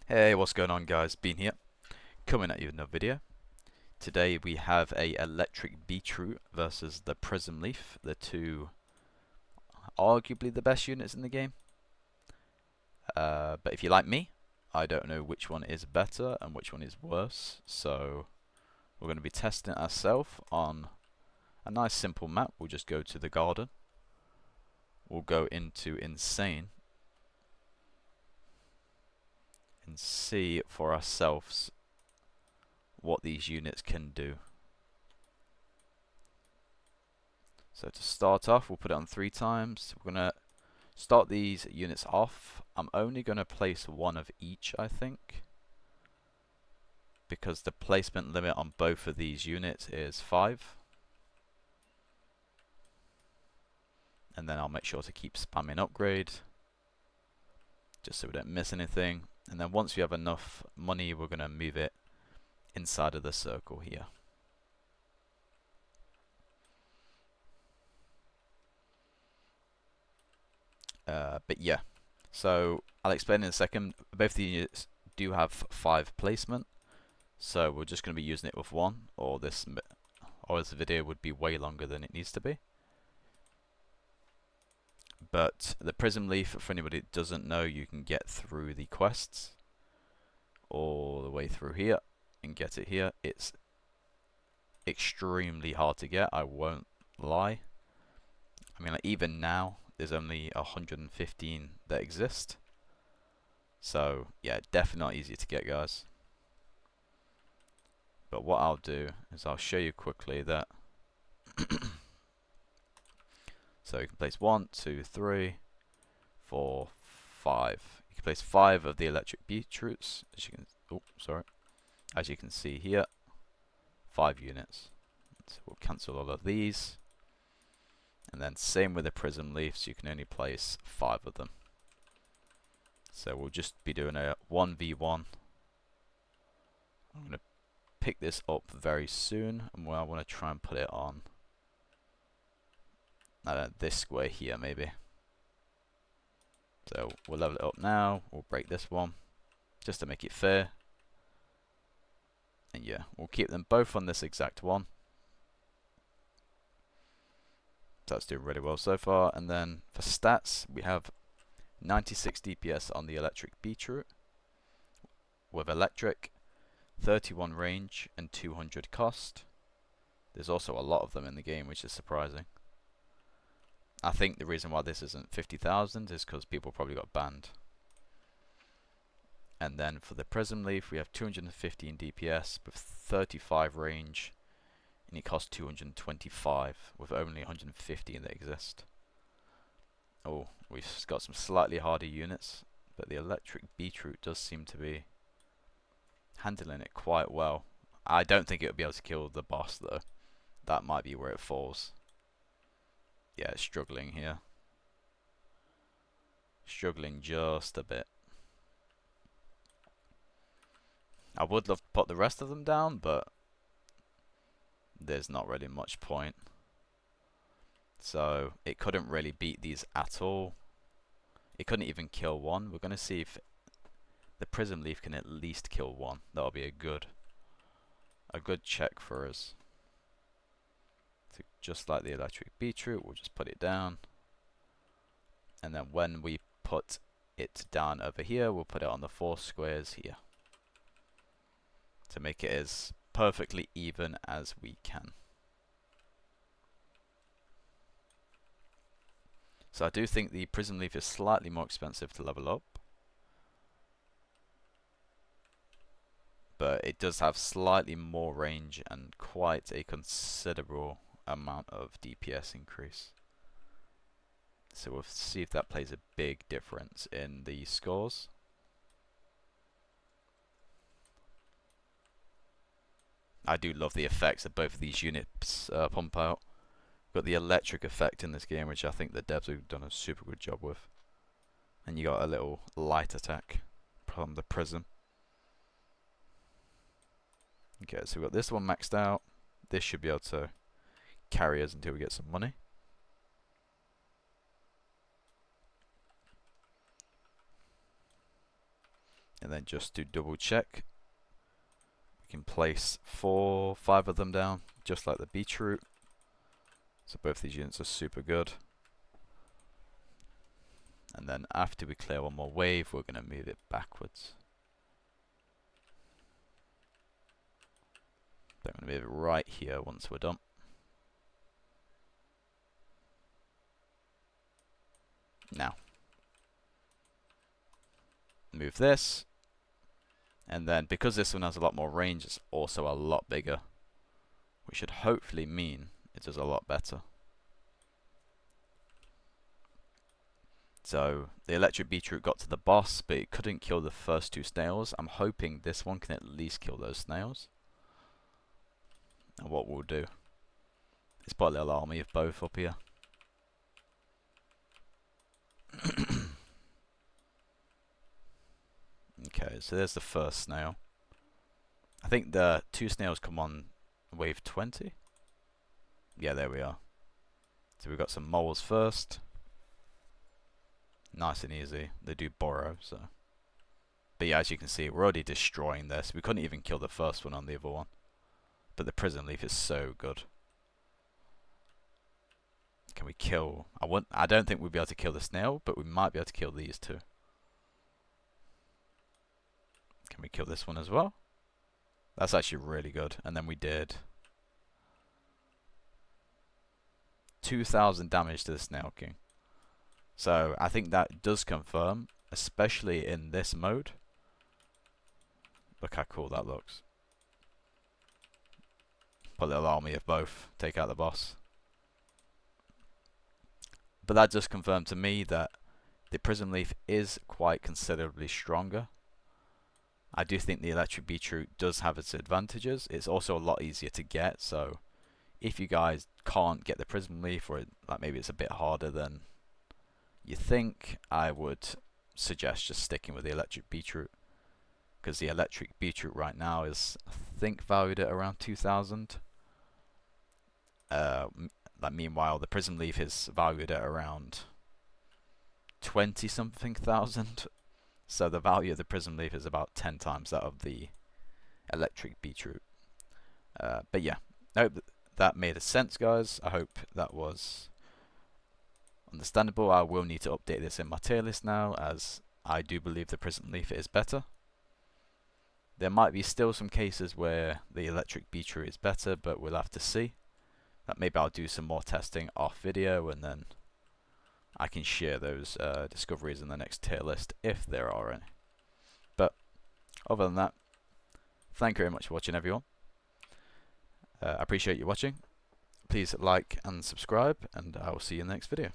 Hey, what's going on guys? Bean here, coming at you with another video. Today we have a electric Beetroot versus the Prismleaf, the two arguably the best units in the game. But if you're like me, I don't know which one is better and which one is worse, so we're going to be testing it ourselves on a nice simple map. We'll just go to the garden, we'll go into Insane and see for ourselves what these units can do. So to start off, we'll put it on 3 times. We're going to start these units off. I'm only going to place one of each, I think, because the placement limit on both of these units is 5. And then I'll make sure to keep spamming upgrade, just so we don't miss anything. And then once we have enough money, we're going to move it inside of the circle here. But yeah, so I'll explain in a second. Both the units do have 5 placement, so we're just going to be using it with 1, or this video would be way longer than it needs to be. But the Prismleaf, for anybody that doesn't know, you can get through the quests all the way through here and get it here. It's extremely hard to get, I won't lie. I mean, like, even now there's only 115 that exist, so yeah, definitely not easy to get, guys. But what I'll do is I'll show you quickly that. So you can place 1, 2, 3, 4, 5. You can place 5 of the electric Beetroots, as you can see here, 5 units. So we'll cancel all of these, and then same with the Prismleafs, you can only place 5 of them. So we'll just be doing a 1v1. I'm going to pick this up very soon, and I want to try and put it on this square here maybe. So we'll level it up now, we'll break this one just to make it fair, and yeah, we'll keep them both on this exact one. So that's doing really well so far. And then for stats, we have 96 DPS on the electric Beetroot with electric, 31 range and 200 cost. There's also a lot of them in the game, which is surprising. I think the reason why this isn't 50,000 is because people probably got banned. And then for the Prismleaf, we have 215 DPS with 35 range, and it costs 225 with only 115 that exist. Oh, we've got some slightly harder units, but the electric Beetroot does seem to be handling it quite well. I don't think it would be able to kill the boss though. That might be where it falls. Yeah, it's struggling here. Struggling just a bit. I would love to put the rest of them down, but there's not really much point. So it couldn't really beat these at all. It couldn't even kill one. We're going to see if the Prismleaf can at least kill one. That'll be a good check for us. So just like the electric Beetroot, we'll just put it down. And then when we put it down over here, we'll put it on the 4 squares here, to make it as perfectly even as we can. So I do think the Prismleaf is slightly more expensive to level up, but it does have slightly more range and quite a considerable amount of DPS increase. So we'll see if that plays a big difference in the scores. I do love the effects that both of these units pump out. Got the electric effect in this game, which I think the devs have done a super good job with. And you got a little light attack from the Prism. Okay, so we've got this one maxed out. This should be able to carry us until we get some money. and then just to double check, we can place 4, 5 of them down, just like the Beetroot. So both these units are super good. And then after we clear one more wave, we're going to move it backwards. Then I'm going to move it right here once we're done. Now, move this. And then because this one has a lot more range, it's also a lot bigger, which should hopefully mean it does a lot better. So the electric Beetroot got to the boss, but it couldn't kill the first 2 snails. I'm hoping this one can at least kill those snails. And what we'll do is put a little army of both up here. Okay, so there's the first snail. I think the 2 snails come on wave 20. Yeah, there we are. So we've got some moles first. Nice and easy. They do borrow, so. But yeah, as you can see, we're already destroying this. We couldn't even kill the first one on the other one. But the Prismleaf is so good. Can we kill... I don't think we'll be able to kill the snail, but we might be able to kill these 2. Can we kill this one as well? That's actually really good. And then we did 2,000 damage to the Snail King. So I think that does confirm, especially in this mode. Look how cool that looks. Put a little army of both, take out the boss. But that does confirm to me that the Prismleaf is quite considerably stronger. I do think the electric Beetroot does have its advantages. It's also a lot easier to get, so if you guys can't get the Prismleaf, or like maybe it's a bit harder than you think, I would suggest just sticking with the electric Beetroot, because the electric Beetroot right now is, I think, valued at around 2,000. Like meanwhile, the Prismleaf is valued at around 20 something thousand. So the value of the Prismleaf is about 10 times that of the electric Beetroot. But yeah, I hope that made sense, guys. I hope that was understandable. I will need to update this in my tier list now, as I do believe the Prismleaf is better. There might be still some cases where the electric Beetroot is better, but we'll have to see. That maybe I'll do some more testing off video, and then I can share those discoveries in the next tier list if there are any. But other than that, thank you very much for watching, everyone. I appreciate you watching. Please like and subscribe, and I will see you in the next video.